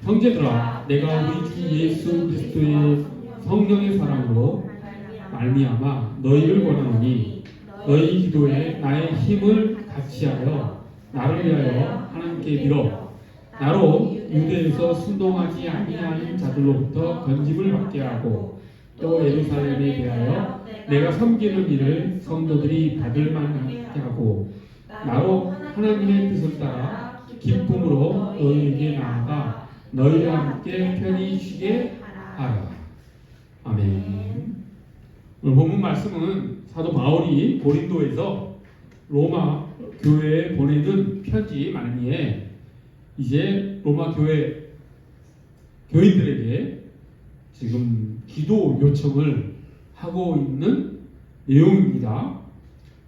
형제들아, 내가 우리 주 예수 그리스도의 성령의 사랑으로 말미암아 너희를 권하노니 너희 기도에 나의 힘을 같이하여 나를 위하여 하나님께 빌어 나로 유대에서 순종하지 아니하는 자들로부터 건짐을 받게 하고 또 예루살렘에 대하여 내가 섬기는 일을 성도들이 받을 만하게 하고 나로 하나님의 뜻을 따라 기쁨으로 너희에게 나아가 너희와 함께 편히 쉬게 하라. 아멘. 오늘 본문 말씀은 사도 바울이 고린도에서 로마 교회에 보내는 편지 말미에 이제 로마 교회 교인들에게 지금 기도 요청을 하고 있는 내용입니다.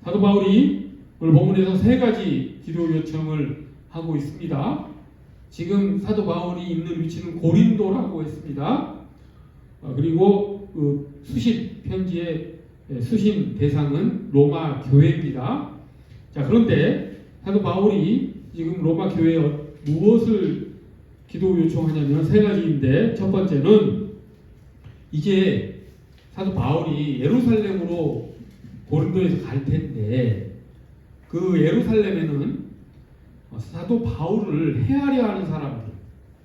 사도 바울이 오늘 본문에서 세 가지 기도 요청을 하고 있습니다. 지금 사도 바울이 있는 위치는 고린도라고 했습니다. 그리고 그 수신 편지의 수신 대상은 로마 교회입니다. 자, 그런데 사도 바울이 지금 로마 교회에 무엇을 기도 요청하냐면 세 가지인데, 첫 번째는 이제 사도 바울이 예루살렘으로 고린도에서 갈 텐데 그 예루살렘에는 사도 바울을 해하려 하는 사람들,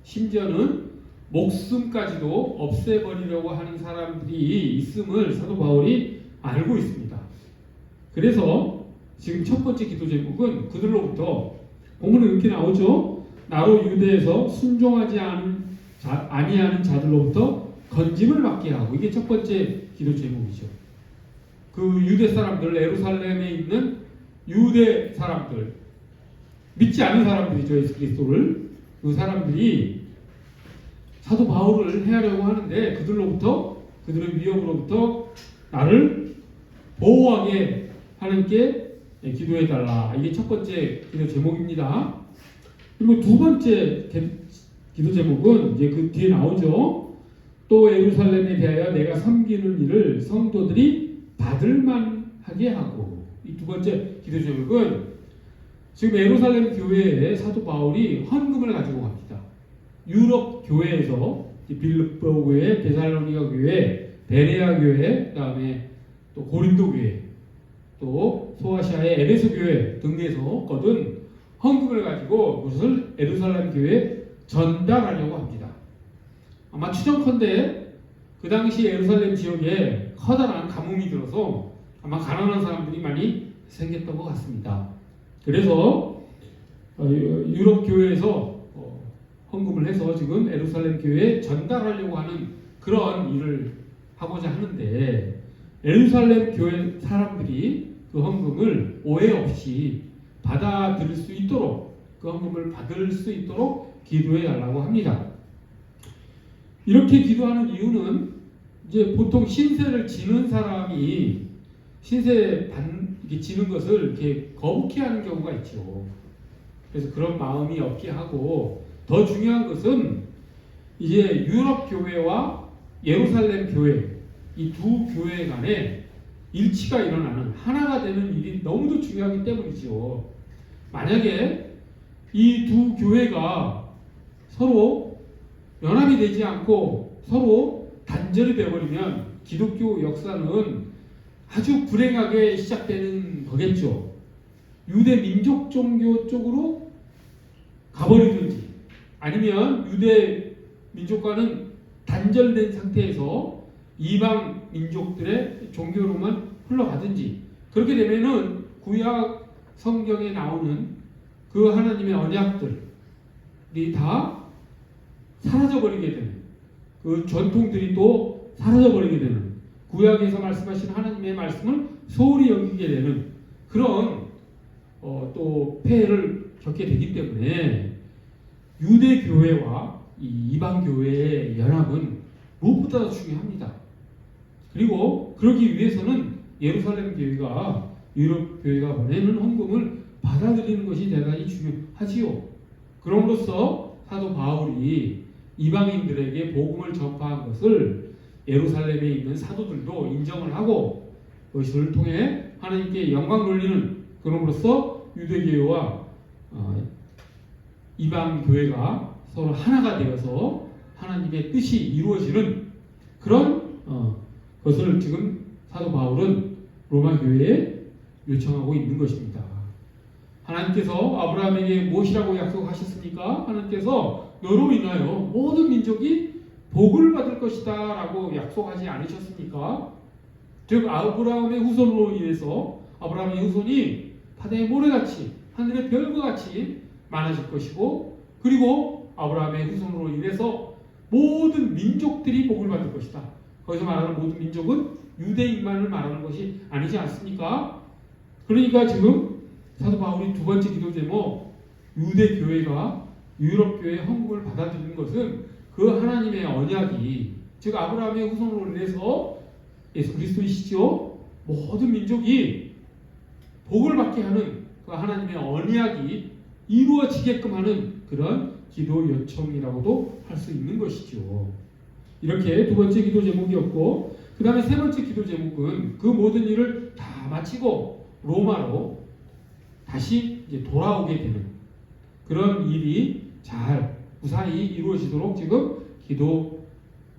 심지어는 목숨까지도 없애버리려고 하는 사람들이 있음을 사도 바울이 알고 있습니다. 그래서 지금 첫 번째 기도 제목은 그들로부터, 본문에 이렇게 나오죠. 나로 유대에서 순종하지 아니하는 자들로부터 건짐을 받게 하고, 이게 첫 번째 기도 제목이죠. 그 유대 사람들, 예루살렘에 있는 유대 사람들, 믿지 않은 사람들이죠. 예수 그리스도를. 그 사람들이 사도 바울을 해하려고 하는데 그들의 위협으로부터 나를 보호하게 하나님께 기도해달라. 이게 첫 번째 기도 제목입니다. 그리고 두 번째 기도 제목은 이제 그 뒤에 나오죠. 또 예루살렘에 대하여 내가 섬기는 일을 성도들이 받을 만하게 하고. 이 두 번째 기도 제목은 지금 예루살렘 교회에 사도 바울이 헌금을 가지고 갑니다. 유럽 교회에서 빌립보 교회, 데살로니가 교회, 베레아 교회, 그다음에 또 고린도 교회, 또 소아시아의 에베소 교회 등에서 거둔 헌금을 가지고 그것을 예루살렘 교회에 전달하려고 합니다. 아마 추정컨대 그 당시 예루살렘 지역에 커다란 가뭄이 들어서 아마 가난한 사람들이 많이 생겼던 것 같습니다. 그래서 유럽 교회에서 헌금을 해서 지금 예루살렘 교회에 전달하려고 하는 그런 일을 하고자 하는데, 예루살렘 교회 사람들이 그 헌금을 오해 없이 받아들일 수 있도록, 그 헌금을 받을 수 있도록 기도해 달라고 합니다. 이렇게 기도하는 이유는 이제 보통 신세를 지는 사람이 이렇게 지는 것을 이렇게 거북해하는 경우가 있죠. 그래서 그런 마음이 없게 하고, 더 중요한 것은 이제 유럽 교회와 예루살렘 교회, 이 두 교회 간에 일치가 일어나는, 하나가 되는 일이 너무도 중요하기 때문이죠. 만약에 이 두 교회가 서로 연합이 되지 않고 서로 단절이 되어버리면 기독교 역사는 아주 불행하게 시작되는 거겠죠. 유대 민족 종교 쪽으로 가버리든지, 아니면 유대 민족과는 단절된 상태에서 이방 민족들의 종교로만 흘러가든지, 그렇게 되면은 구약 성경에 나오는 그 하나님의 언약들이 다 사라져버리게 되는, 그 전통들이 또 사라져버리게 되는, 구약에서 말씀하신 하나님의 말씀을 소홀히 여기게 되는 그런 또 폐해를 겪게 되기 때문에 유대 교회와 이 이방 교회의 연합은 무엇보다 중요합니다. 그리고 그러기 위해서는 예루살렘 교회가 유럽 교회가 보내는 헌금을 받아들이는 것이 대단히 중요하지요. 그럼으로써 사도 바울이 이방인들에게 복음을 전파한 것을 예루살렘에 있는 사도들도 인정을 하고, 그것을 통해 하나님께 영광 돌리는, 그럼으로써 유대교회와 이방 교회가 서로 하나가 되어서 하나님의 뜻이 이루어지는 그런 것을 지금 사도 바울은 로마 교회에 요청하고 있는 것입니다. 하나님께서 아브라함에게 무엇이라고 약속하셨습니까? 하나님께서 너로 인하여 모든 민족이 복을 받을 것이다 라고 약속하지 않으셨습니까? 즉 아브라함의 후손으로 인해서 아브라함의 후손이 바다의 모래같이 하늘의 별과 같이 많아질 것이고, 그리고 아브라함의 후손으로 인해서 모든 민족들이 복을 받을 것이다. 거기서 말하는 모든 민족은 유대인만을 말하는 것이 아니지 않습니까? 그러니까 지금 사도 바울이 두 번째 기도 제목, 유대 교회가 유럽 교회의 헌금을 받아들이는 것은 그 하나님의 언약이, 즉 아브라함의 후손으로 인해서 예수 그리스도이시죠. 모든 민족이 복을 받게 하는 그 하나님의 언약이 이루어지게끔 하는 그런 기도 요청이라고도 할 수 있는 것이죠. 이렇게 두 번째 기도 제목이었고, 그 다음에 세 번째 기도 제목은 그 모든 일을 다 마치고 로마로 다시 이제 돌아오게 되는 그런 일이 잘 무사히 이루어지도록 지금 기도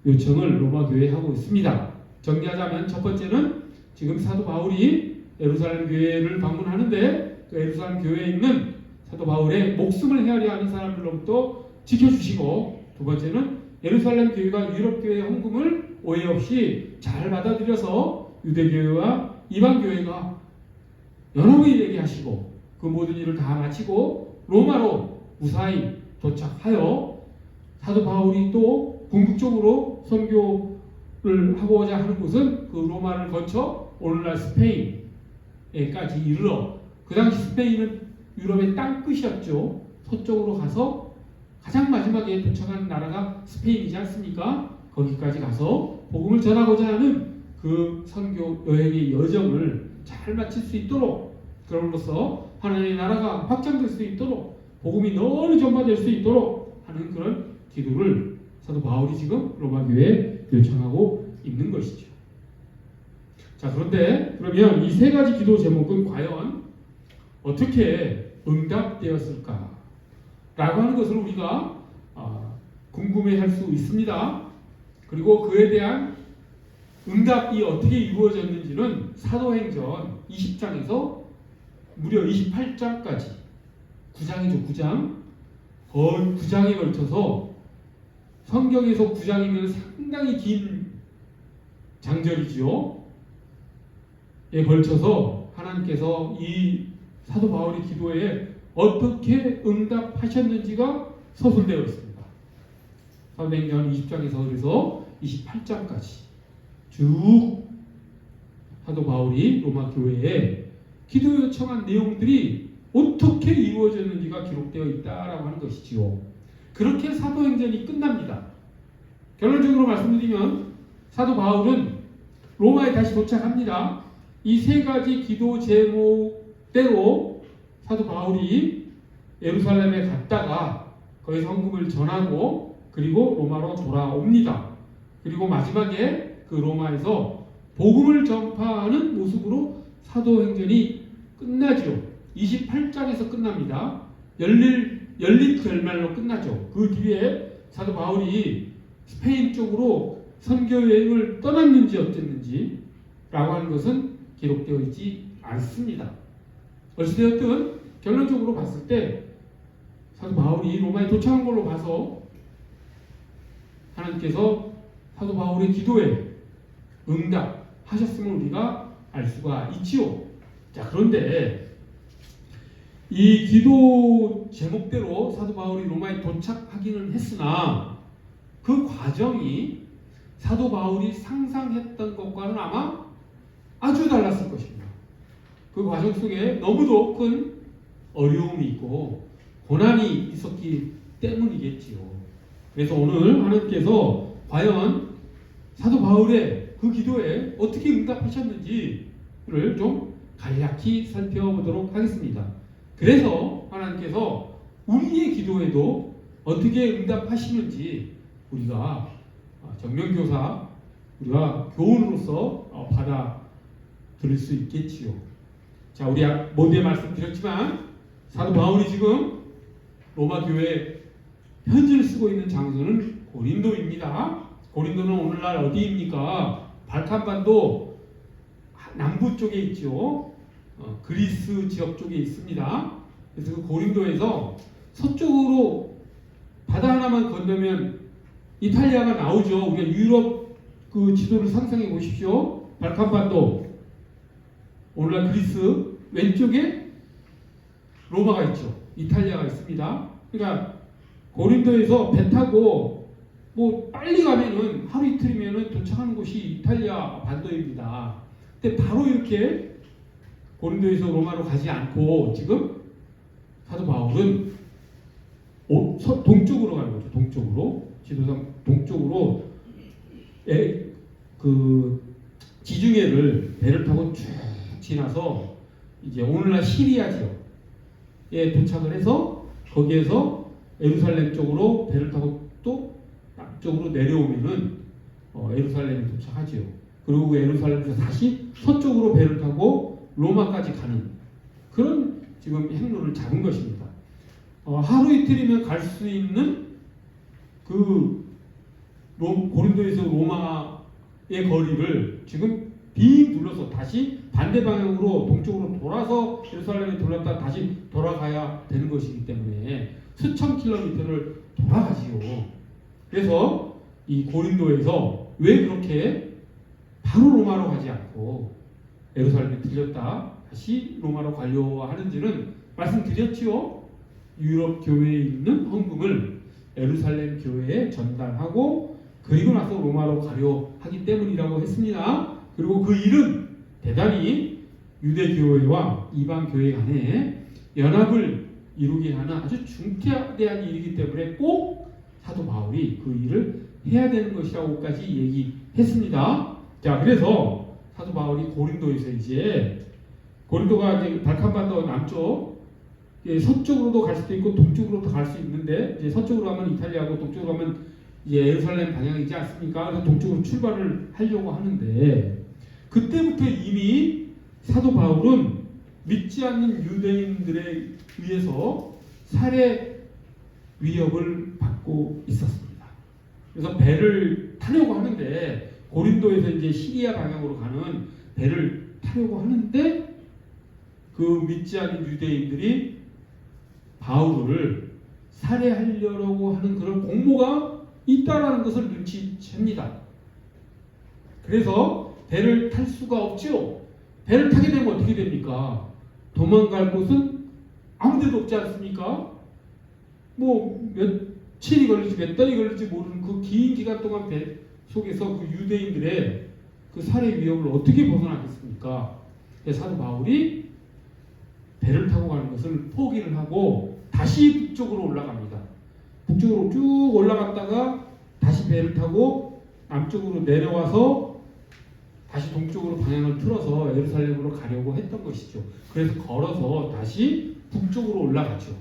요청을 로마 교회에 하고 있습니다. 정리하자면 첫 번째는 지금 사도 바울이 예루살렘 교회를 방문하는데 그 예루살렘 교회에 있는 사도 바울의 목숨을 헤아려 하는 사람들로부터 지켜주시고, 두 번째는 예루살렘 교회가 유럽 교회의 헌금을 오해 없이 잘 받아들여서 유대 교회와 이방 교회가 연합이 되게 하시고 그 모든 일을 다 마치고 로마로 무사히 도착하여 사도 바울이 또 궁극적으로 선교를 하고자 하는 곳은 그 로마를 거쳐 오늘날 스페인에까지 이르러, 그 당시 스페인은 유럽의 땅끝이었죠. 서쪽으로 가서 가장 마지막에 도착한 나라가 스페인이지 않습니까? 거기까지 가서 복음을 전하고자 하는 그 선교 여행의 여정을 잘 마칠 수 있도록, 그럼으로써 하나님의 나라가 확장될 수 있도록, 복음이 널리 전파될 수 있도록 하는 그런 기도를 사도 바울이 지금 로마 교회에 요청하고 있는 것이죠. 자, 그런데 그러면 이 세 가지 기도 제목은 과연 어떻게 응답되었을까? 라고 하는 것을 우리가 궁금해할 수 있습니다. 그리고 그에 대한 응답이 어떻게 이루어졌는지는 사도행전 20장에서 무려 28장까지 9장이죠. 9장 거의 9장에 걸쳐서, 성경에서 9장이면 상당히 긴 장절이지요. 에 걸쳐서 하나님께서 이 사도 바울의 기도에 어떻게 응답하셨는지가 서술되어 있습니다. 사도행전 20장에서 그래서 28장까지 쭉 사도 바울이 로마 교회에 기도 요청한 내용들이 어떻게 이루어졌는지가 기록되어 있다라고 하는 것이지요. 그렇게 사도행전이 끝납니다. 결론적으로 말씀드리면 사도 바울은 로마에 다시 도착합니다. 이 세 가지 기도 제목대로 사도 바울이 예루살렘에 갔다가 거기서 헌금을 전하고 그리고 로마로 돌아옵니다. 그리고 마지막에 그 로마에서 복음을 전파하는 모습으로 사도행전이 끝나죠. 28장에서 끝납니다. 열린 결말로 끝나죠. 그 뒤에 사도 바울이 스페인 쪽으로 선교 여행을 떠났는지 어땠는지 라고 하는 것은 기록되어 있지 않습니다. 어찌되었든 결론적으로 봤을 때 사도 바울이 로마에 도착한 걸로 봐서 하나님께서 사도 바울의 기도에 응답하셨음을 우리가 알 수가 있지요. 자, 그런데 이 기도 제목대로 사도 바울이 로마에 도착하기는 했으나 그 과정이 사도 바울이 상상했던 것과는 아마 아주 달랐을 것입니다. 그 과정 속에 너무도 큰 어려움이 있고 고난이 있었기 때문이겠지요. 그래서 오늘 하나님께서 과연 사도 바울의 그 기도에 어떻게 응답하셨는지를 좀 간략히 살펴보도록 하겠습니다. 그래서 하나님께서 우리의 기도에도 어떻게 응답하시는지 우리가 정명교사, 우리가 교훈으로서 받아 들을 수 있겠지요. 자, 우리 모두에 말씀드렸지만 사도 바울이 지금 로마 교회에 편지를 쓰고 있는 장소는 고린도입니다. 고린도는 오늘날 어디입니까? 발칸반도 남부 쪽에 있죠. 그리스 지역 쪽에 있습니다. 그래서 그 고린도에서 서쪽으로 바다 하나만 건너면 이탈리아가 나오죠. 우리가 유럽 그 지도를 상상해 보십시오. 발칸반도, 오늘날 그리스, 왼쪽에 로마가 있죠. 이탈리아가 있습니다. 그러니까 고린도에서 배 타고 뭐 빨리 가면은 하루 이틀이면은 도착하는 곳이 이탈리아 반도입니다. 근데 바로 이렇게 고린도에서 로마로 가지 않고 지금 사도 바울은 동쪽으로 가는 거죠. 동쪽으로, 지도상 동쪽으로 그 지중해를 배를 타고 쭉 지나서 이제 오늘날 시리아 지역에 도착을 해서 거기에서 예루살렘 쪽으로 배를 타고 또 남쪽으로 내려오면은 예루살렘에 도착하지요. 그리고 그 예루살렘에서 다시 서쪽으로 배를 타고 로마까지 가는 그런 지금 행로를 잡은 것입니다. 하루 이틀이면 갈 수 있는 그 고린도에서 로마의 거리를 지금 빙 둘러서 다시 반대 방향으로 동쪽으로 돌아서 예루살렘에 돌았다 다시 돌아가야 되는 것이기 때문에 수천 킬로미터를 돌아가지요. 그래서 이 고린도에서 왜 그렇게 바로 로마로 가지 않고 예루살렘에 들렸다 다시 로마로 가려고 하는지는 말씀드렸지요. 유럽 교회에 있는 헌금을 예루살렘 교회에 전달하고 그리고 나서 로마로 가려 하기 때문이라고 했습니다. 그리고 그 일은 대단히 유대 교회와 이방 교회 간에 연합을 이루게 하는 아주 중대한 일이기 때문에 꼭 사도 바울이 그 일을 해야 되는 것이라고까지 얘기했습니다. 자, 그래서 사도 바울이 고린도에서 이제 고린도가 이제 발칸반도 남쪽 서쪽으로도 갈 수도 있고 동쪽으로도 갈 수 있는데 이제 서쪽으로 가면 이탈리아고 동쪽으로 가면 이제 예루살렘 방향이지 않습니까? 그래서 동쪽으로 출발을 하려고 하는데 그때부터 이미 사도 바울은 믿지 않는 유대인들에 의해서 살해 위협을 받고 있었습니다. 그래서 배를 타려고 하는데 고린도에서 이제 시리아 방향으로 가는 배를 타려고 하는데 그 믿지 않는 유대인들이 바울을 살해하려고 하는 그런 공모가 있다라는 것을 눈치챕니다. 그래서 배를 탈 수가 없죠. 배를 타게 되면 어떻게 됩니까? 도망갈 곳은 아무 데도 없지 않습니까? 뭐 며칠이 걸릴지 몇 달이 걸릴지 모르는 그 긴 기간 동안 배 속에서 그 유대인들의 그 살해 위협을 어떻게 벗어나겠습니까? 사도 바울이 배를 타고 가는 것을 포기를 하고 다시 북쪽으로 올라갑니다. 북쪽으로 쭉 올라갔다가 다시 배를 타고 남쪽으로 내려와서 다시 동쪽으로 방향을 틀어서 예루살렘으로 가려고 했던 것이죠. 그래서 걸어서 다시 북쪽으로 올라가죠.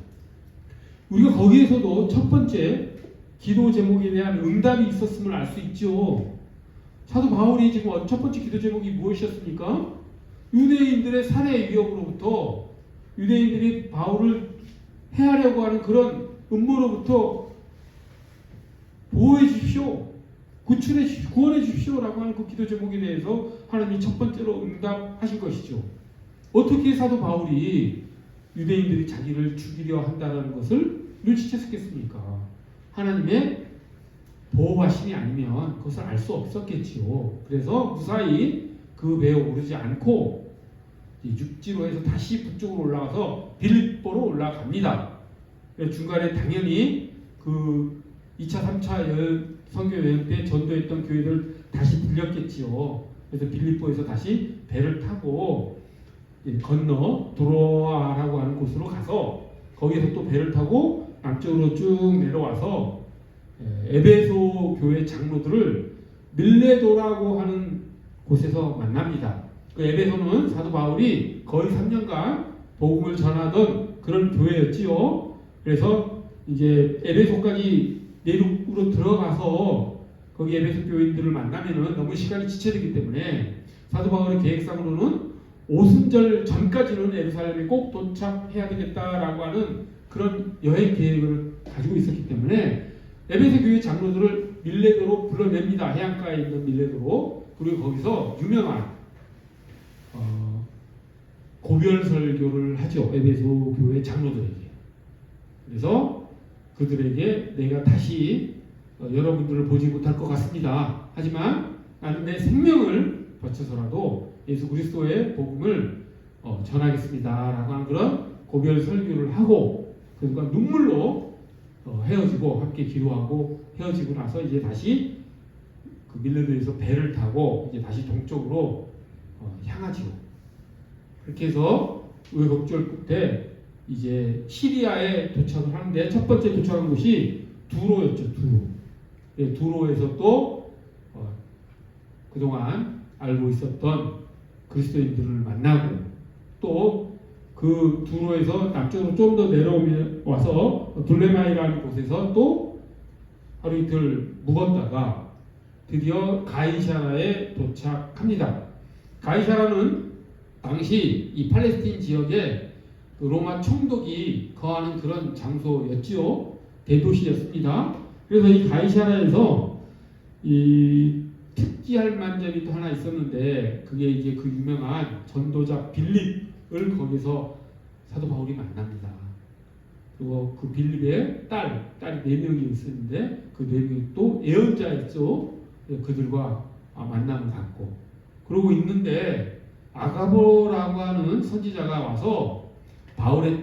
우리가 거기에서도 첫 번째 기도 제목에 대한 응답이 있었음을 알 수 있죠. 사도 바울이 지금 첫 번째 기도 제목이 무엇이었습니까? 유대인들의 살해 위협으로부터 유대인들이 바울을 해하려고 하는 그런 음모로부터 보호해 주십시오. 구원해 주십시오라고 하는 그 기도 제목에 대해서 하나님이 첫 번째로 응답하신 것이죠. 어떻게 사도 바울이 유대인들이 자기를 죽이려 한다는 것을 눈치챘겠습니까? 하나님의 보호하심이 아니면 그것을 알 수 없었겠지요. 그래서 무사히 그 배에 오르지 않고 육지로 해서 다시 북쪽으로 올라가서 빌립보로 올라갑니다. 중간에 당연히 그 2차, 3차 선교 여행 때 전도했던 교회들 다시 들렸겠지요. 그래서 빌립보에서 다시 배를 타고 건너 드로아라고 하는 곳으로 가서 거기에서 또 배를 타고 남쪽으로 쭉 내려와서 에베소 교회 장로들을 밀레도라고 하는 곳에서 만납니다. 그 에베소는 사도 바울이 거의 3년간 복음을 전하던 그런 교회였지요. 그래서 이제 에베소까지 내륙으로 들어가서 거기 에베소 교인들을 만나면은 너무 시간이 지체되기 때문에 사도 바울의 계획상으로는 오순절 전까지는 예루살렘에 꼭 도착해야 되겠다라고 하는 그런 여행 계획을 가지고 있었기 때문에 에베소 교회 장로들을 밀레도로 불러냅니다. 해안가에 있는 밀레도로. 그리고 거기서 유명한 고별 설교를 하죠. 에베소 교회 장로들에게. 그래서 그들에게 내가 다시 여러분들을 보지 못할 것 같습니다. 하지만 나는 내 생명을 바쳐서라도 예수 그리스도의 복음을 전하겠습니다. 라고 하는 그런 고별 설교를 하고 그들과 눈물로 헤어지고 함께 기도하고 헤어지고 나서 이제 다시 그 밀레도에서 배를 타고 이제 다시 동쪽으로 향하지요. 그렇게 해서 우여곡절 끝에 이제 시리아에 도착을 하는데 첫 번째 도착한 곳이 두로였죠. 두로에서 또 그동안 알고 있었던 그리스도인들을 만나고 또 그 두로에서 남쪽으로 좀 더 내려와서 둘레마이라는 곳에서 또 하루 이틀 묵었다가 드디어 가이사라에 도착합니다. 가이사라는 당시 이 팔레스틴 지역에 로마 총독이 거하는 그런 장소였지요. 대도시였습니다. 그래서 이 가이사라에서 이 특기할 만점이 또 하나 있었는데 그게 이제 그 유명한 전도자 빌립을 거기서 사도 바울이 만납니다. 그리고 그 빌립의 딸이 4명이 있었는데 그 4명이 또 예언자였죠. 그들과 만남을 갖고 그러고 있는데 아가보라고 하는 선지자가 와서 바울의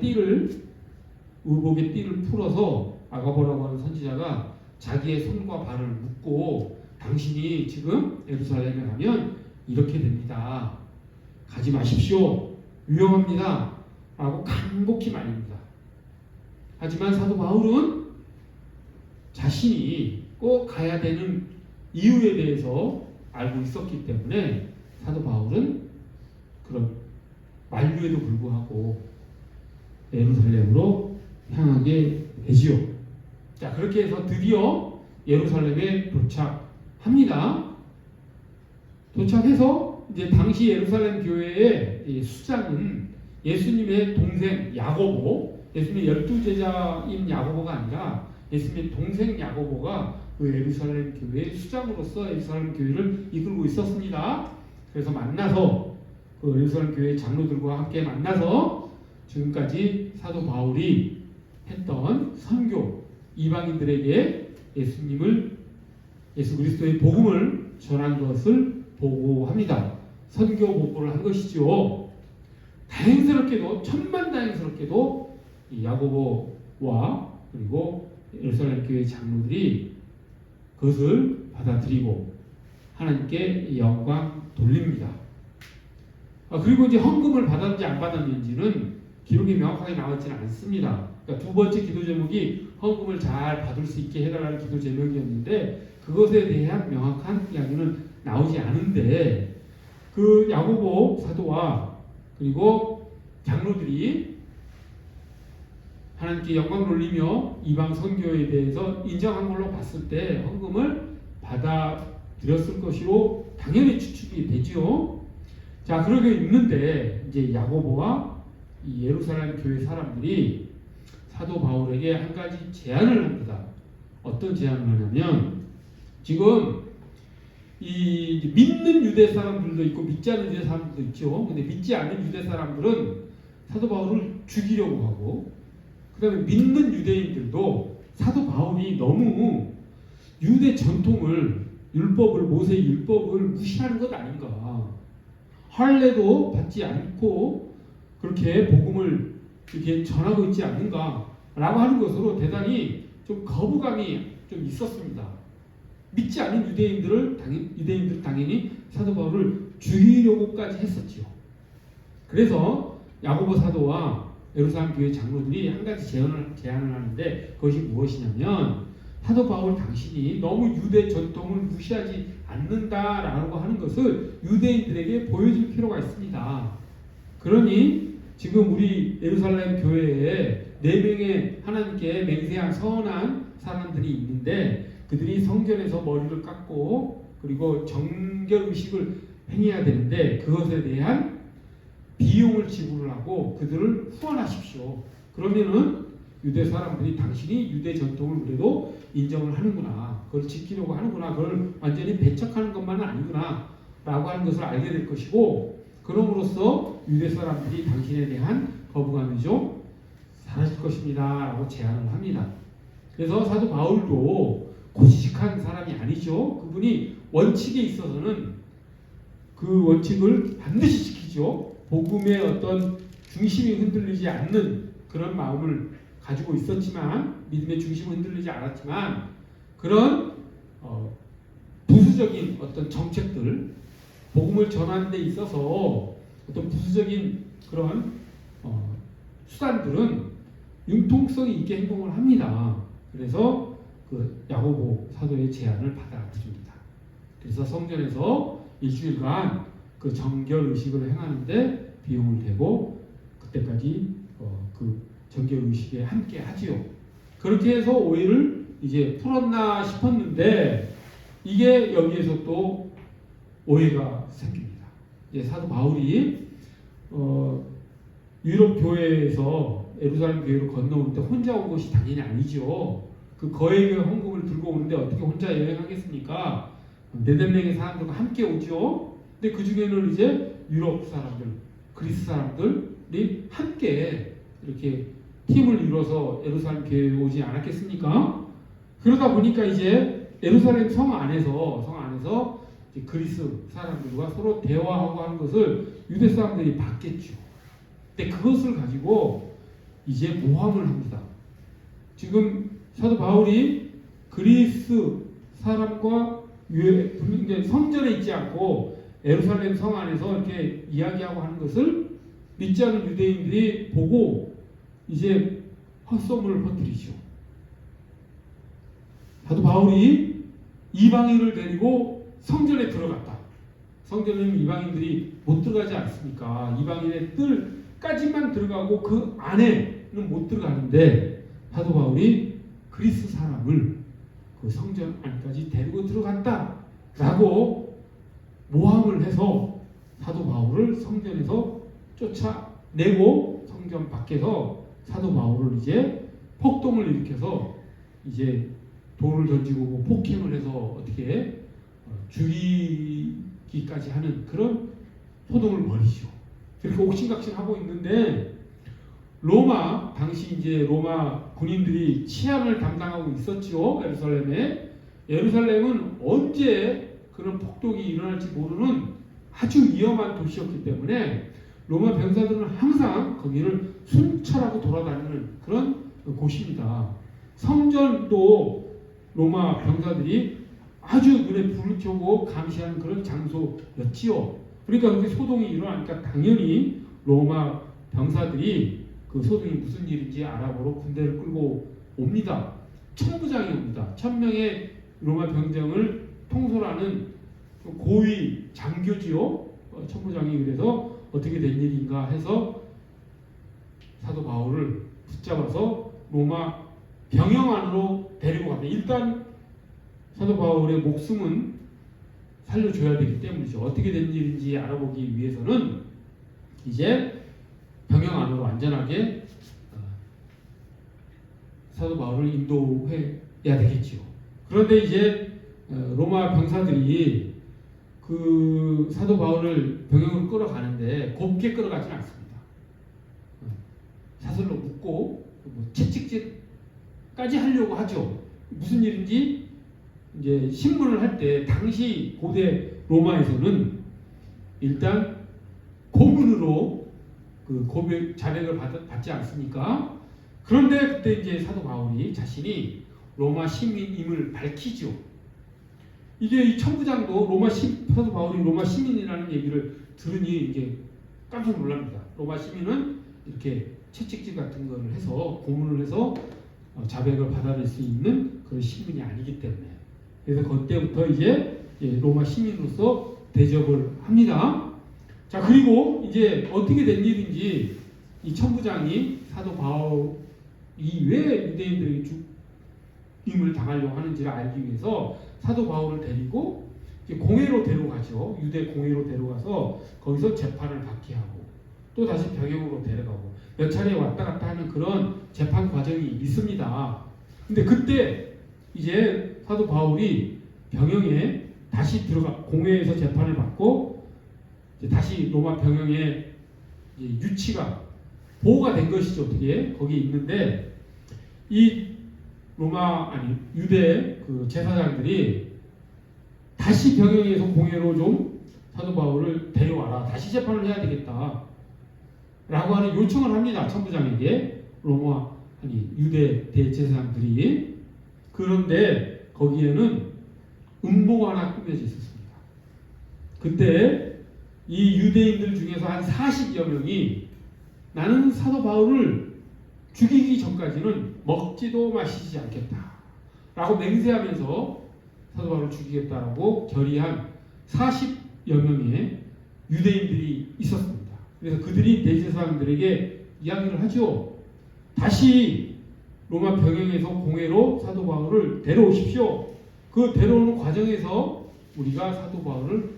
의복의 띠를 풀어서 아가보라고 하는 선지자가 자기의 손과 발을 묶고 당신이 지금 예루살렘에 가면 이렇게 됩니다. 가지 마십시오. 위험합니다. 라고 간곡히 말입니다. 하지만 사도 바울은 자신이 꼭 가야 되는 이유에 대해서 알고 있었기 때문에 사도 바울은 그런 만류에도 불구하고 예루살렘으로 향하게 되지요. 자, 그렇게 해서 드디어 예루살렘에 도착합니다. 도착해서 이제 당시 예루살렘 교회의 수장은 예수님의 동생 야고보, 예수님의 12제자인 야고보가 아니라 예수님의 동생 야고보가 그 예루살렘 교회의 수장으로서 예루살렘 교회를 이끌고 있었습니다. 그래서 만나서 그 예루살렘 교회 장로들과 함께 만나서 지금까지 사도 바울이 했던 선교, 이방인들에게 예수 그리스도의 복음을 전한 것을 보고합니다. 선교 보고를 한 것이죠. 다행스럽게도 천만다행스럽게도 이 야고보와 그리고 예루살렘 교회 장로들이 그것을 받아들이고 하나님께 영광 돌립니다. 그리고 이제 헌금을 받았는지 안 받았는지는 기록이 명확하게 나와있지는 않습니다. 그러니까 두 번째 기도 제목이 헌금을 잘 받을 수 있게 해달라는 기도 제목이었는데 그것에 대한 명확한 이야기는 나오지 않은데 그 야고보 사도와 그리고 장로들이 하나님께 영광을 돌리며 이방 선교에 대해서 인정한 걸로 봤을 때 헌금을 받아들였을 것으로 당연히 추측이 되죠. 자, 그러게 있는데 이제 야고보와 이 예루살렘 교회 사람들이 사도 바울에게 한 가지 제안을 합니다. 어떤 제안을 하냐면 지금 이 믿는 유대 사람들도 있고 믿지 않는 유대 사람들도 있죠. 근데 믿지 않는 유대 사람들은 사도 바울을 죽이려고 하고 그 다음에 믿는 유대인들도 사도 바울이 너무 유대 전통을 모세의 율법을 무시하는 것 아닌가. 할례도 받지 않고 그렇게 복음을 이렇게 전하고 있지 않는가 라고 하는 것으로 대단히 좀 거부감이 좀 있었습니다. 믿지 않는 유대인들은 당연히 사도 바울을 죽이려고까지 했었지요. 그래서 야고보 사도와 예루살렘 교회 장로들이 한 가지 제안을 하는데 그것이 무엇이냐면 사도 바울 당신이 너무 유대 전통을 무시하지 않는다라고 하는 것을 유대인들에게 보여줄 필요가 있습니다. 그러니 지금 우리 예루살렘 교회에 4명의 하나님께 맹세한 선한 사람들이 있는데 그들이 성전에서 머리를 깎고 그리고 정결 의식을 행해야 되는데 그것에 대한 비용을 지불을 하고 그들을 후원하십시오. 그러면은 유대 사람들이 당신이 유대 전통을 그래도 인정을 하는구나, 그걸 지키려고 하는구나, 그걸 완전히 배척하는 것만은 아니구나 라고 하는 것을 알게 될 것이고, 그럼으로써 유대 사람들이 당신에 대한 거부감이 좀 사라질 것입니다 라고 제안을 합니다. 그래서 사도 바울도 고지식한 사람이 아니죠. 그분이 원칙에 있어서는 그 원칙을 반드시 지키죠. 복음의 어떤 중심이 흔들리지 않는 그런 마음을 가지고 있었지만, 믿음의 중심은 흔들리지 않았지만, 그런 부수적인 어떤 정책들, 복음을 전하는 데 있어서 어떤 부수적인 그런 수단들은 융통성이 있게 행동을 합니다. 그래서 그 야고보 사도의 제안을 받아들입니다. 그래서 성전에서 일주일간 그 정결 의식을 행하는데 비용을 대고 그때까지 그 정결 의식에 함께 하지요. 그렇게 해서 오해를 이제 풀었나 싶었는데, 이게 여기에서 또 오해가 생깁니다. 이제 사도 바울이 유럽 교회에서 예루살렘 교회로 건너오는데 혼자 온 것이 당연히 아니죠. 그 거액의 헌금을 들고 오는데 어떻게 혼자 여행하겠습니까? 네덜랭의 사람들과 함께 오죠. 근데 그 중에는 이제 유럽 사람들, 그리스 사람들이 함께 이렇게 팀을 이뤄서 예루살렘 교회에 오지 않았겠습니까? 그러다 보니까 이제 예루살렘 성 안에서 이제 그리스 사람들과 서로 대화하고 하는 것을 유대 사람들이 봤겠죠. 근데 그것을 가지고 이제 모함을 합니다. 지금 사도 바울이 그리스 사람과 성전에 있지 않고 예루살렘 성 안에서 이렇게 이야기하고 하는 것을 믿지 않은 유대인들이 보고 이제 헛소문을 퍼뜨리죠. 사도 바울이 이방인을 데리고 성전에 들어갔다. 성전에는 이방인들이 못 들어가지 않습니까? 이방인의 뜰까지만 들어가고 그 안에는 못 들어가는데, 사도 바울이 그리스 사람을 그 성전 안까지 데리고 들어갔다라고 모함을 해서 사도 바울을 성전에서 쫓아내고 성전 밖에서 사도 바울을 이제 폭동을 일으켜서 이제 돌을 던지고 폭행을 해서 어떻게 죽이기까지 하는 그런 소동을 벌이죠. 그렇게 옥신각신하고 있는데, 로마, 당시 이제 로마 군인들이 치안을 담당하고 있었죠. 예루살렘은 언제 그런 폭동이 일어날지 모르는 아주 위험한 도시였기 때문에 로마 병사들은 항상 거기를 순찰하고 돌아다니는 그런 곳입니다. 성전도 로마 병사들이 아주 눈에 불을 켜고 감시하는 그런 장소였지요. 그러니까 그렇게 소동이 일어나니까 당연히 로마 병사들이 그 소동이 무슨 일인지 알아보러 군대를 끌고 옵니다. 천부장이 옵니다. 1000명의 로마 병정을 통솔하는 고위 장교지요. 천부장이 그래서 어떻게 된 일인가 해서 사도 바울을 붙잡아서 로마 병영 안으로 데리고 갑니다. 일단 사도 바울의 목숨은 살려줘야 되기 때문이죠. 어떻게 된 일인지 알아보기 위해서는 이제 병영 안으로 안전하게 사도 바울을 인도해야 되겠죠. 그런데 이제 로마 병사들이 그 사도 바울을 병영으로 끌어가는데 곱게 끌어가지는 않습니다. 사슬로 묶고 채찍질까지 하려고 하죠. 무슨 일인지 이제 신문을 할 때 당시 고대 로마에서는 일단 고문으로 그 고백 자백을 받지 않습니까? 그런데 그때 이제 사도 바울이 자신이 로마 시민임을 밝히죠. 이게 이 천부장도 사도 바울이 로마 시민이라는 얘기를 들으니 이제 깜짝 놀랍니다. 로마 시민은 이렇게 채찍질 같은 거를 해서 고문을 해서 자백을 받아낼 수 있는 그런 시민이 아니기 때문에, 그래서 그때부터 이제 로마 시민으로서 대접을 합니다. 자, 그리고 이제 어떻게 된 일인지 이 천부장이 사도 바울이 왜 유대인들에게 죽임을 당하려고 하는지를 알기 위해서 사도 바울을 데리고 공회로 데려가죠. 유대 공회로 데려가서 거기서 재판을 받게 하고 또 다시 병영으로 데려가고, 몇 차례 왔다 갔다 하는 그런 재판 과정이 있습니다. 근데 그때 이제 사도 바울이 병영에 다시 들어가 공회에서 재판을 받고 다시 로마 병영에 유치가 보호가 된 것이죠. 어떻게 거기 있는데 이 유대 그 제사장들이 다시 병영에서 공회로 좀 사도 바울을 데려와라. 다시 재판을 해야 되겠다. 라고 하는 요청을 합니다. 천부장에게 유대 대제사장들이. 그런데 거기에는 음모가 하나 꾸며져 있었습니다. 그때 이 유대인들 중에서 한 40여 명이 나는 사도 바울을 죽이기 전까지는 먹지도 마시지 않겠다 라고 맹세하면서 사도 바울을 죽이겠다라고 결의한 40여 명의 유대인들이 있었습니다. 그래서 그들이 대제사장들에게 이야기를 하죠. 다시 로마 병영에서 공회로 사도 바울을 데려오십시오. 그 데려오는 과정에서 우리가 사도 바울을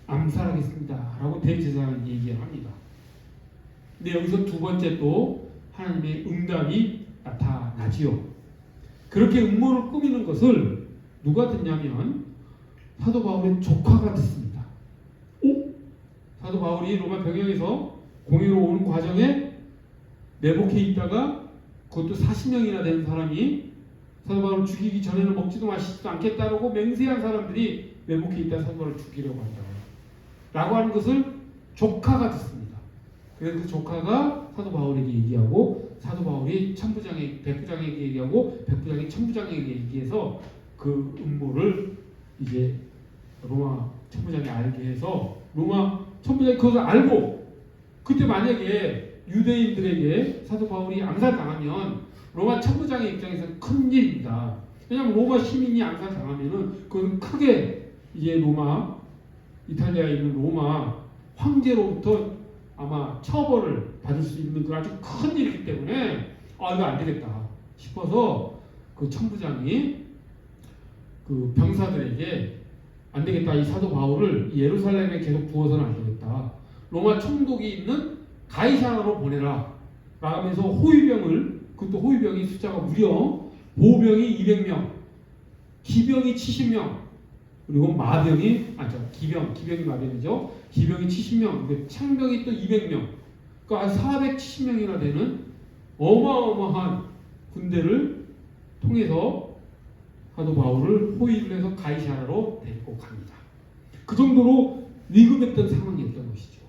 암살하겠습니다 라고 대제사장이 얘기를 합니다. 근데 여기서 두 번째 또 하나님의 응답이 나타나지요. 그렇게 음모를 꾸미는 것을 누가 듣냐면 사도 바울의 조카가 듣습니다. 사도 바울이 로마 병영에서 공회로 오는 과정에 내복해 있다가 그것도 40명이나 되는 사람이 사도 바울을 죽이기 전에는 먹지도 마시지도 않겠다라고 맹세한 사람들이 내복해 있다 사도 바울을 죽이려고 한다 라고 하는 것을 조카가 듣습니다. 그래서 그 조카가 사도 바울에게 얘기하고 사도 바울이 백부장에게 얘기하고 백부장이 천부장에게 얘기해서 그 음모를 이제 로마 천부장이 알게 해서 로마 천부장이 그것을 알고 그때 만약에 유대인들에게 사도 바울이 암살당하면 로마 천부장의 입장에서는 큰 일입니다. 왜냐하면 로마 시민이 암살당하면은 그건 크게 이제 이탈리아에 있는 로마 황제로부터 아마 처벌을 받을 수 있는 그 아주 큰 일이기 때문에 이거 안 되겠다 싶어서 그 천부장이 그 병사들에게 안 되겠다. 이 사도 바울을 예루살렘에 계속 두어서는 안 되겠다. 로마 총독이 있는 가이사라로 보내라. 라면서 그것도 호위병이 숫자가 무려 보병이 200명, 기병이 70명, 그리고 기병이 마병이죠. 기병이 70명, 창병이 또 200명, 그러니까 한 470명이나 되는 어마어마한 군대를 통해서 사도 바울을 호위를 해서 가이사라로 데리고 갑니다. 그 정도로 위급했던 상황이었던 것이죠.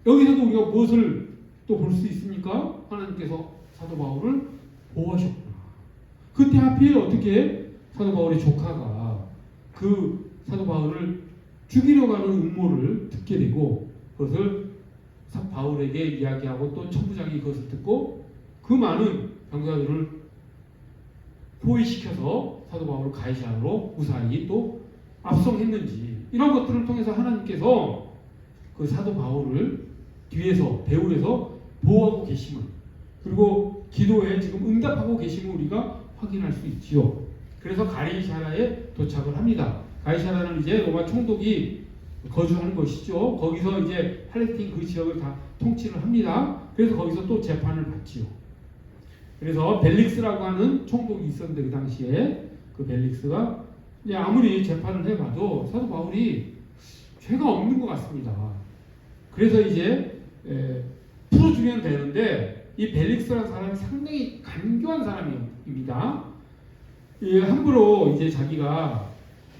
여기서도 우리가 무엇을 또 볼 수 있습니까? 하나님께서 사도 바울을 보호하셨구나. 그때 하필 어떻게 사도 바울의 조카가 그 사도 바울을 죽이려고 하는 음모를 듣게 되고 그것을 바울에게 이야기하고 또 천부장이 그것을 듣고 그 많은 병사들을 포위시켜서 사도 바울을 가이사라로 무사히 또 압송했는지 이런 것들을 통해서 하나님께서 그 사도 바울을 뒤에서 배후에서 보호하고 계심을 그리고 기도에 지금 응답하고 계심을 우리가 확인할 수 있지요. 그래서 가이사라에 도착을 합니다. 가이사라는 이제 로마 총독이 거주하는 것이죠. 거기서 이제 팔레스틴 그 지역을 다 통치를 합니다. 그래서 거기서 또 재판을 받지요. 그래서 벨릭스라고 하는 총독이 있었는데 그 당시에 그 벨릭스가 아무리 재판을 해봐도 사도 바울이 죄가 없는 것 같습니다. 그래서 이제 풀어주면 되는데 이 벨릭스라는 사람이 상당히 간교한 사람입니다. 함부로 이제 자기가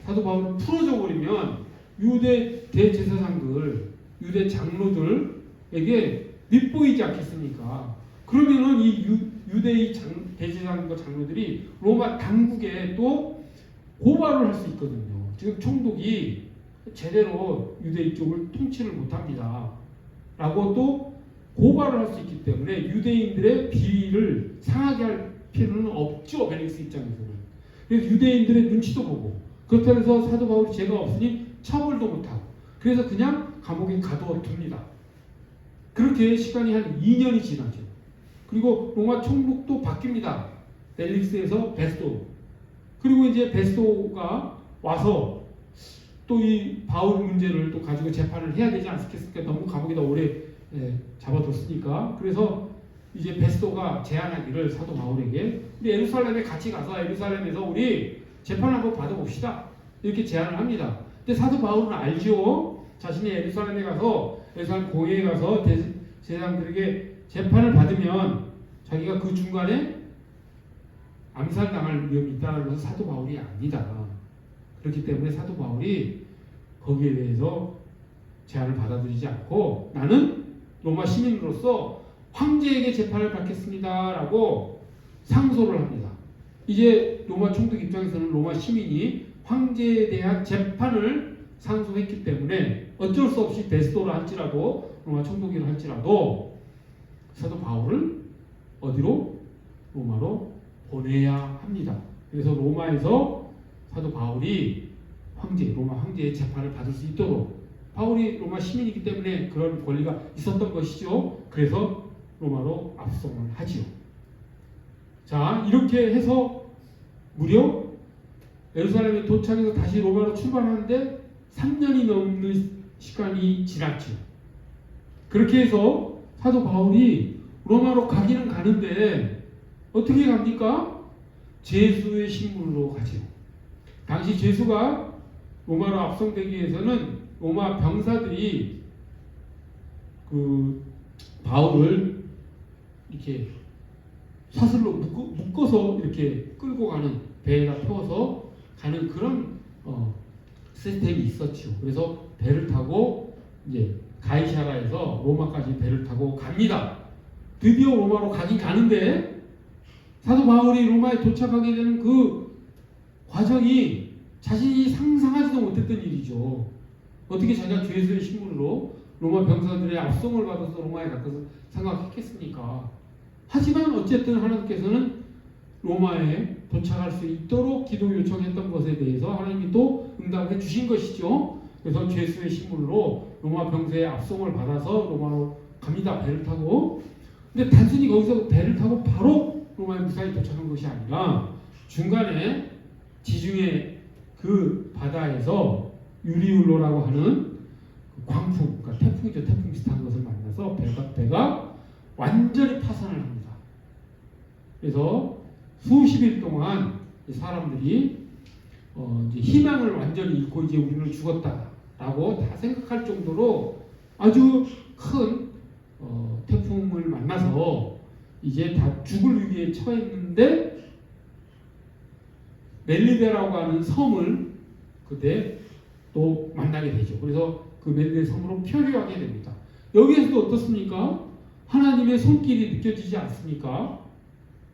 사도 바울을 풀어줘 버리면 유대 대제사장들, 유대 장로들에게 밉보이지 않겠습니까? 그러면은 이 유대의 대제사장과 장로들이 로마 당국에 또 고발을 할 수 있거든요. 지금 총독이 제대로 유대인 쪽을 통치를 못합니다. 라고 또 고발을 할 수 있기 때문에 유대인들의 비위를 상하게 할 필요는 없죠. 벨릭스 입장에서는. 그래서 유대인들의 눈치도 보고 그렇다고 해서 사도 바울이 죄가 없으니 처벌도 못하고 그래서 그냥 감옥에 가둬둡니다. 그렇게 시간이 한 2년이 지나죠. 그리고 로마 총독도 바뀝니다. 벨릭스에서 베스토. 그리고 이제 베스토가 와서 또 이 바울 문제를 또 가지고 재판을 해야 되지 않겠습니까? 너무 감옥에다 오래 잡아뒀으니까. 그래서 이제 베스도가 제안하기를 사도 바울에게 우리 예루살렘에 같이 가서 예루살렘에서 우리 재판 한번 받아봅시다. 이렇게 제안을 합니다. 근데 사도 바울은 알죠. 자신이 예루살렘에 가서 예루살렘 공회에 가서 제사장들에게 재판을 받으면 자기가 그 중간에 암살당할 위험이 있다는 것을 사도 바울이 압니다. 그렇기 때문에 사도 바울이 거기에 대해서 제안을 받아들이지 않고 나는 로마 시민으로서 황제에게 재판을 받겠습니다 라고 상소를 합니다. 이제 로마 총독 입장에서는 로마 시민이 황제에 대한 재판을 상소했기 때문에 어쩔 수 없이 베스도를 할지라도 로마 총독이라 할지라도 사도 바울을 어디로? 로마로 보내야 합니다. 그래서 로마에서 사도 바울이 로마 황제의 재판을 받을 수 있도록 바울이 로마 시민이기 때문에 그런 권리가 있었던 것이죠. 그래서 로마로 압송을 하지요. 자, 이렇게 해서 무려 예루살렘에 도착해서 다시 로마로 출발하는데 3년이 넘는 시간이 지났죠. 그렇게 해서 사도 바울이 로마로 가기는 가는데 어떻게 갑니까? 제수의 신분으로 가죠. 당시 제수가 로마로 압송되기 위해서는 로마 병사들이 그 바울을 이렇게 사슬로 묶어서 이렇게 끌고 가는, 배에다 태워서 가는 그런 시스템이 있었죠. 그래서 배를 타고 이제 가이사라에서 로마까지 배를 타고 갑니다. 드디어 로마로 가긴 가는데 사도 바울이 로마에 도착하게 되는 그 과정이 자신이 상상하지도 못했던 일이죠. 어떻게 자기가 죄수의 신분으로 로마 병사들의 압송을 받아서 로마에 갔다고 생각했겠습니까? 하지만 어쨌든 하나님께서는 로마에 도착할 수 있도록 기도 요청했던 것에 대해서 하나님이 또 응답해 주신 것이죠. 그래서 죄수의 신분으로 로마 병사의 압송을 받아서 로마로 갑니다. 배를 타고. 근데 단순히 거기서 배를 타고 바로 로마에 무사히 도착한 것이 아니라 중간에 지중해 그 바다에서 유리울로라고 하는 광풍, 그러니까 태풍이죠. 태풍 비슷한 것을 만나서 배가 완전히 파산을 합니다. 그래서 수십 일 동안 사람들이 이제 희망을 완전히 잃고 이제 우리는 죽었다라고 다 생각할 정도로 아주 큰 태풍을 만나서 이제 다 죽을 위기에 처했는데 멜리데라고 하는 섬을 그때 또 만나게 되죠. 그래서 그 멜리데 섬으로 표류하게 됩니다. 여기에서도 어떻습니까? 하나님의 손길이 느껴지지 않습니까?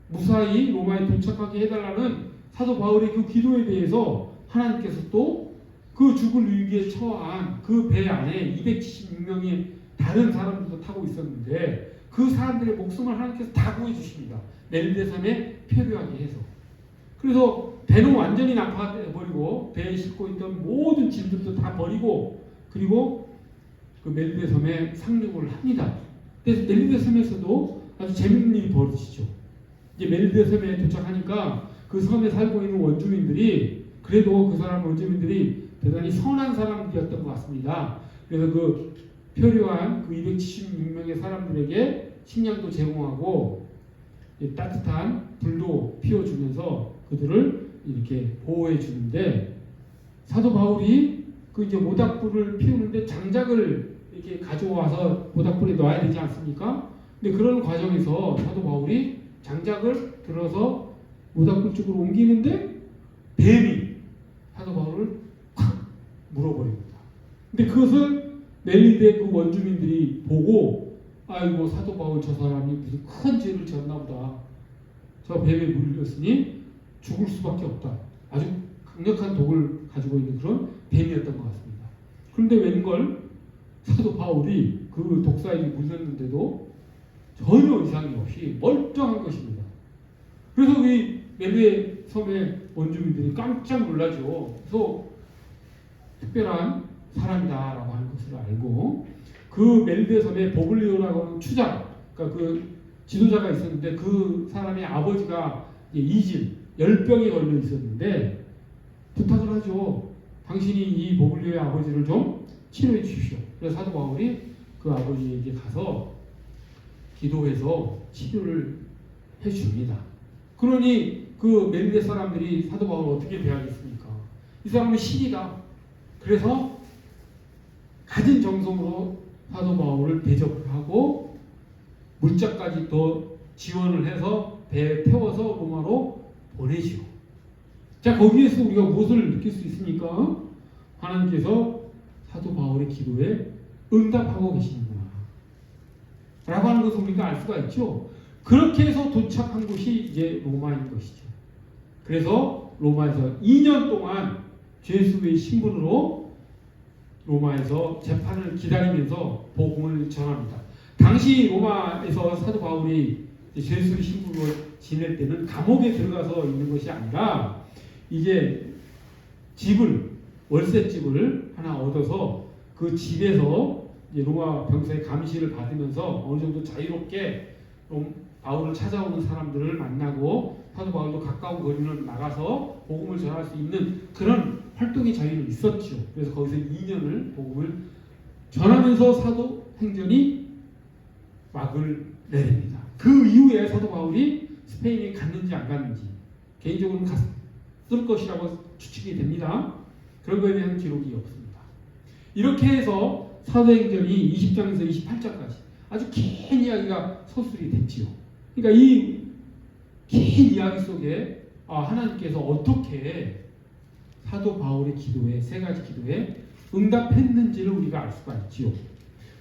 무사히 로마에 도착하게 해달라는 사도 바울의 그 기도에 대해서 하나님께서 또 그 죽을 위기에 처한 그 배 안에 276명의 다른 사람들도 타고 있었는데 그 사람들의 목숨을 하나님께서 다 구해주십니다. 멜리데 섬에 표류하게 해서. 그래서 배는 완전히 낙파해버리고 배에 싣고 있던 모든 짐들도 다 버리고 그리고 그 멜리데 섬에 상륙을 합니다. 그래서 멜리데 섬에서도 아주 재밌는 일이 벌어지죠. 이제 멜리데 섬에 도착하니까 그 섬에 살고 있는 원주민들이 그래도 그 사람 원주민들이 대단히 선한 사람들이었던 것 같습니다. 그래서 그 표류한 그 276명의 사람들에게 식량도 제공하고 따뜻한 불도 피워주면서 그들을 이렇게 보호해 주는데 사도 바울이 그 이제 모닥불을 피우는데 장작을 이렇게 가져와서 모닥불에 넣어야 되지 않습니까? 근데 그런 과정에서 사도 바울이 장작을 들어서 모닥불 쪽으로 옮기는데 뱀이 사도 바울을 콱 물어버립니다. 근데 그것을 멜리데 그 원주민들이 보고 아이고 사도 바울 저 사람이 무슨 큰 죄를 지었나 보다. 저 뱀에 물렸으니 죽을 수밖에 없다. 아주 강력한 독을 가지고 있는 그런 뱀이었던 것 같습니다. 그런데 웬걸 사도 바울이 그 독사에게 물렸는데도 전혀 이상이 없이 멀쩡한 것입니다. 그래서 이 멜리데 섬의 원주민들이 깜짝 놀라죠. 그래서 특별한 사람이다라고 하는 것을 알고 그 멜리데 섬에 보글리오라고 하는 추장, 그러니까 그 지도자가 있었는데 그 사람의 아버지가 이질, 열병에 걸려 있었는데 부탁을 하죠. 당신이 이 보글리오의 아버지를 좀 치료해 주십시오. 그래서 사도 바울이 그 아버지에게 가서 기도해서 치료를 해줍니다. 그러니 그 멜레 사람들이 사도 바울을 어떻게 대하겠습니까? 이 사람은 신이다. 그래서 가진 정성으로 사도 바울을 대접하고 물자까지 더 지원을 해서 배에 태워서 로마로 보내지요. 자, 거기에서 우리가 무엇을 느낄 수 있습니까? 하나님께서 사도 바울의 기도에 응답하고 계시는구나 라고 하는 것을 우리가 알 수가 있죠. 그렇게 해서 도착한 곳이 이제 로마인 것이죠. 그래서 로마에서 2년 동안 죄수의 신분으로 로마에서 재판을 기다리면서 복음을 전합니다. 당시 로마에서 사도 바울이 죄수의 신분으로 지낼 때는 감옥에 들어가서 있는 것이 아니라 이제 월세집을 하나 얻어서 그 집에서 이제 로마 병사의 감시를 받으면서 어느 정도 자유롭게 바울을 찾아오는 사람들을 만나고 사도 바울도 가까운 거리를 나가서 복음을 전할 수 있는 그런 활동의 자유는 있었죠. 그래서 거기서 2년을 복음을 전하면서 사도행전이 막을 내립니다. 그 이후에 사도 바울이 스페인에 갔는지 안 갔는지 개인적으로는 갔을 것이라고 추측이 됩니다. 그런 거에 대한 기록이 없습니다. 이렇게 해서 사도행전이 20장에서 28장까지 아주 긴 이야기가 서술이 됐지요. 그러니까 이 긴 이야기 속에 하나님께서 어떻게 사도 바울의 기도에, 세 가지 기도에 응답했는지를 우리가 알 수가 있지요.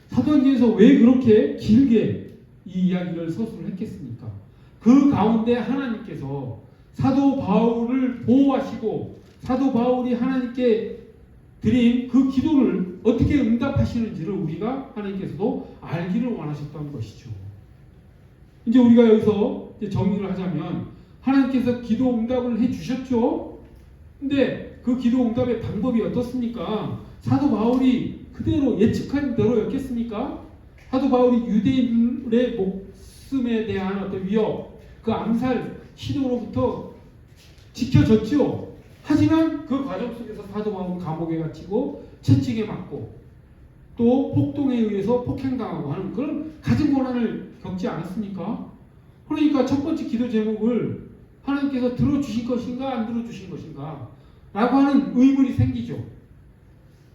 사도행전에서 왜 그렇게 길게 이 이야기를 서술을 했겠습니까? 그 가운데 하나님께서 사도 바울을 보호하시고 사도 바울이 하나님께 드린 그 기도를 어떻게 응답하시는지를 우리가 하나님께서도 알기를 원하셨던 것이죠. 이제 우리가 여기서 이제 정리를 하자면 하나님께서 기도 응답을 해주셨죠. 근데 그 기도 응답의 방법이 어떻습니까? 사도 바울이 그대로 예측한 대로였겠습니까? 사도 바울이 유대인의 목숨에 대한 어떤 위협, 그 암살 시도로부터 지켜졌죠. 하지만 그 과정 속에서 사도 바울은 감옥에 갇히고 채찍에 맞고 또 폭동에 의해서 폭행당하고 하는 그런 가진 고난을 겪지 않았습니까? 그러니까 첫 번째 기도 제목을 하나님께서 들어주신 것인가 안 들어주신 것인가 라고 하는 의문이 생기죠.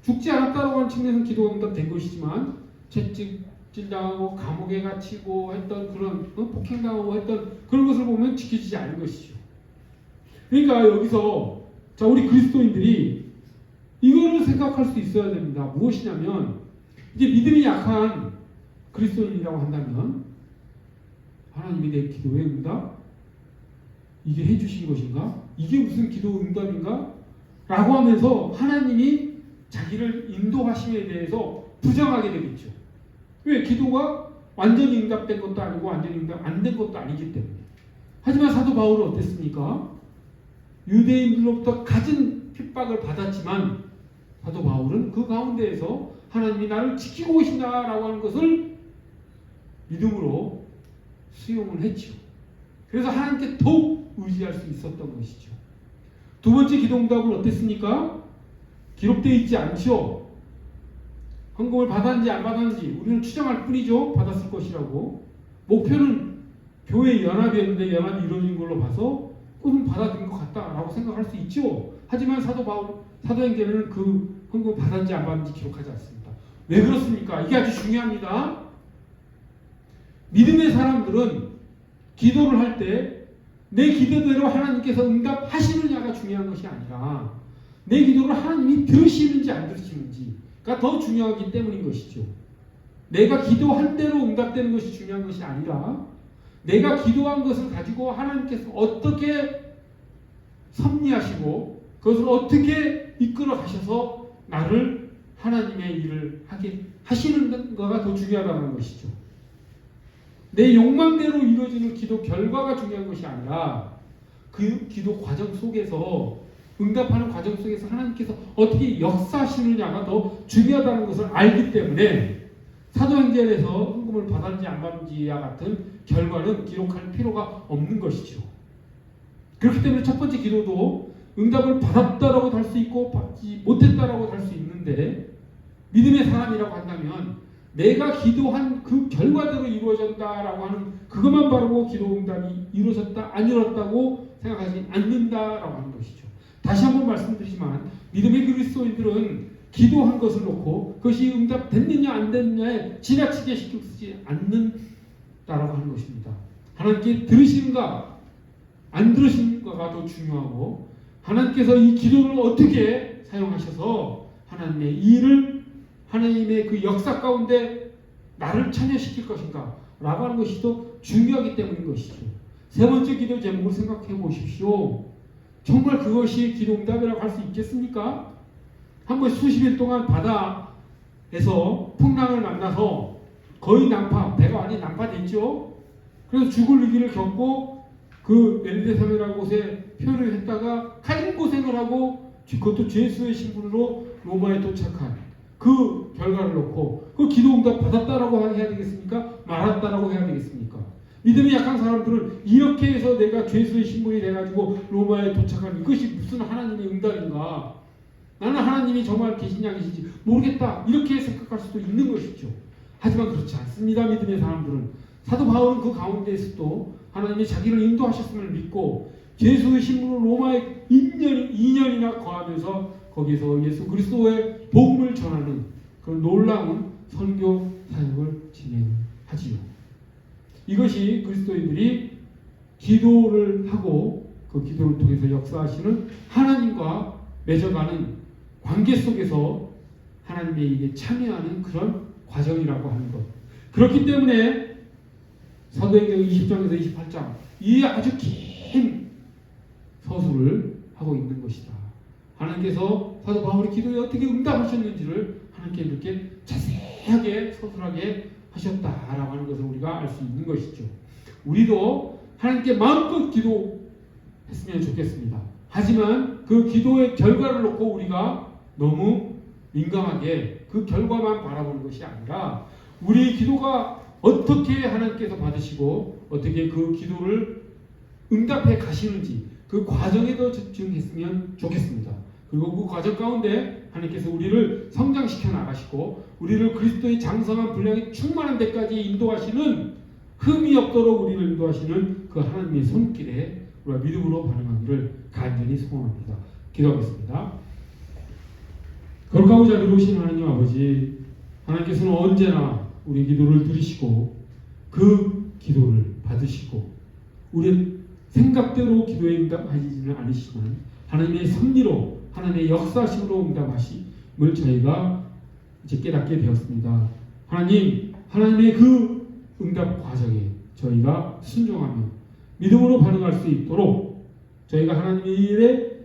죽지 않았다고 하는 측면에서는 기도가 응답된 것이지만 채찍질당하고 감옥에 갇히고 했던 그런 폭행당하고 했던 그런 것을 보면 지켜지지 않은 것이죠. 그러니까 여기서 자, 우리 그리스도인들이 이거를 생각할 수 있어야 됩니다. 무엇이냐면 이제 믿음이 약한 그리스도인이라고 한다면 하나님이 내 기도에 응답? 이게 해주신 것인가? 이게 무슨 기도 응답인가? 라고 하면서 하나님이 자기를 인도하심에 대해서 부정하게 되겠죠. 왜? 기도가 완전히 응답된 것도 아니고 완전히 응답 안 된 것도 아니기 때문에. 하지만 사도 바울은 어땠습니까? 유대인들로부터 갖은 핍박을 받았지만 사도 바울은 그 가운데에서 하나님이 나를 지키고 계신다라고 하는 것을 믿음으로 수용을 했죠. 그래서 하나님께 더욱 의지할 수 있었던 것이죠. 두 번째 기도 응답은 어땠습니까? 기록되어 있지 않죠. 헌금을 받았는지 안 받았는지 우리는 추정할 뿐이죠. 받았을 것이라고. 목표는 교회 연합이었는데 연합이 이루어진 걸로 봐서 그건 받아들인 것 같다라고 생각할 수 있죠. 하지만 사도행전에는 그 헌금을 받았는지 안 받았는지 기록하지 않습니다. 왜 그렇습니까? 이게 아주 중요합니다. 믿음의 사람들은 기도를 할 때 내 기도대로 하나님께서 응답하시느냐가 중요한 것이 아니라 내 기도를 하나님이 들으시는지 안 들으시는지가 더 중요하기 때문인 것이죠. 내가 기도한 대로 응답되는 것이 중요한 것이 아니라 내가 기도한 것을 가지고 하나님께서 어떻게 섭리하시고 그것을 어떻게 이끌어 가셔서 나를 하나님의 일을 하게 하시는 거가 더 중요하다는 것이죠. 내 욕망대로 이루어지는 기도 결과가 중요한 것이 아니라 그 기도 과정 속에서 응답하는 과정 속에서 하나님께서 어떻게 역사하시느냐가 더 중요하다는 것을 알기 때문에 사도행전에서 헌금을 받았는지 안 받았는지와 같은 결과는 기록할 필요가 없는 것이죠. 그렇기 때문에 첫 번째 기도도 응답을 받았다라고 할 수 있고 받지 못했다라고 할 수 있는데 믿음의 사람이라고 한다면 내가 기도한 그 결과대로 이루어졌다라고 하는 그것만 바라고 기도 응답이 이루어졌다 안 이루어졌다고 생각하지 않는다라고 하는 것이죠. 다시 한번 말씀드리지만 믿음의 그리스도인들은 기도한 것을 놓고 그것이 응답됐느냐 안 됐느냐에 지나치게 신경 쓰지 않는다라고 하는 것입니다. 하나님께 들으시는가 안 들으시는가가 더 중요하고 하나님께서 이 기도를 어떻게 사용하셔서 하나님의 일을 하나님의 그 역사 가운데 나를 참여시킬 것인가 라고 하는 것이 더 중요하기 때문인 것이죠. 세 번째 기도 제목을 생각해 보십시오. 정말 그것이 기도 응답이라고 할 수 있겠습니까? 한번 수십 일 동안 바다에서 풍랑을 만나서 거의 배가 완전히 난파됐죠. 그래서 죽을 위기를 겪고 그 엘리사벳이라는 곳에 표를 했다가 칼고생을 하고 그것도 죄수의 신분으로 로마에 도착한 그 결과를 놓고 그 기도 응답 받았다라고 해야 되겠습니까? 말았다라고 해야 되겠습니까? 믿음이 약한 사람들은 이렇게 해서 내가 죄수의 신분이 돼가지고 로마에 도착한 이것이 무슨 하나님의 응답인가? 나는 하나님이 정말 계시냐 계시지 모르겠다 이렇게 생각할 수도 있는 것이죠. 하지만 그렇지 않습니다. 믿음의 사람들은 사도 바울은 그 가운데에서도 하나님이 자기를 인도하셨음을 믿고 죄수의 신분으로 로마에 2년이나 거하면서 거기서 예수 그리스도의 복음을 전하는 그런 놀라운 선교 사역을 진행하지요. 이것이 그리스도인들이 기도를 하고 그 기도를 통해서 역사하시는 하나님과 맺어가는 관계 속에서 하나님의 일에 참여하는 그런 과정이라고 하는 것. 그렇기 때문에 사도행전 20장에서 28장 이 아주 긴 서술을 하고 있는 것이다. 하나님께서 사도 바울의 기도에 어떻게 응답하셨는지를 하나님께 이렇게 자세하게 서술하게 하셨다라고 하는 것을 우리가 알 수 있는 것이죠. 우리도 하나님께 마음껏 기도했으면 좋겠습니다. 하지만 그 기도의 결과를 놓고 우리가 너무 민감하게 그 결과만 바라보는 것이 아니라 우리 기도가 어떻게 하나님께서 받으시고 어떻게 그 기도를 응답해 가시는지 그 과정에 더 집중했으면 좋겠습니다. 그리고 그 과정 가운데 하나님께서 우리를 성장시켜 나가시고 우리를 그리스도의 장성한 분량이 충만한 데까지 인도하시는 흠이 없도록 우리를 인도하시는 그 하나님의 손길에 우리가 믿음으로 반응하기를 간절히 소원합니다. 기도하겠습니다. 거룩하고 자비로우신 하나님 아버지, 하나님께서는 언제나 우리 기도를 들으시고 그 기도를 받으시고 우리 생각대로 기도에 응답하지는 않으시지만 하나님의 섭리로 하나님의 역사식으로 응답하심을 저희가 이제 깨닫게 되었습니다. 하나님, 하나님의 그 응답 과정에 저희가 순종하며 믿음으로 반응할 수 있도록 저희가 하나님의 일에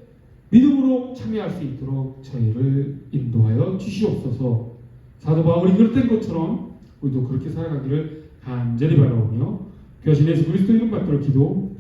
믿음으로 참여할 수 있도록 저희를 인도하여 주시옵소서. 사도 바울이 그랬던 것처럼 우리도 그렇게 살아가기를 간절히 바라오며 귀하신 예수 그리스도 이름 받들어 기도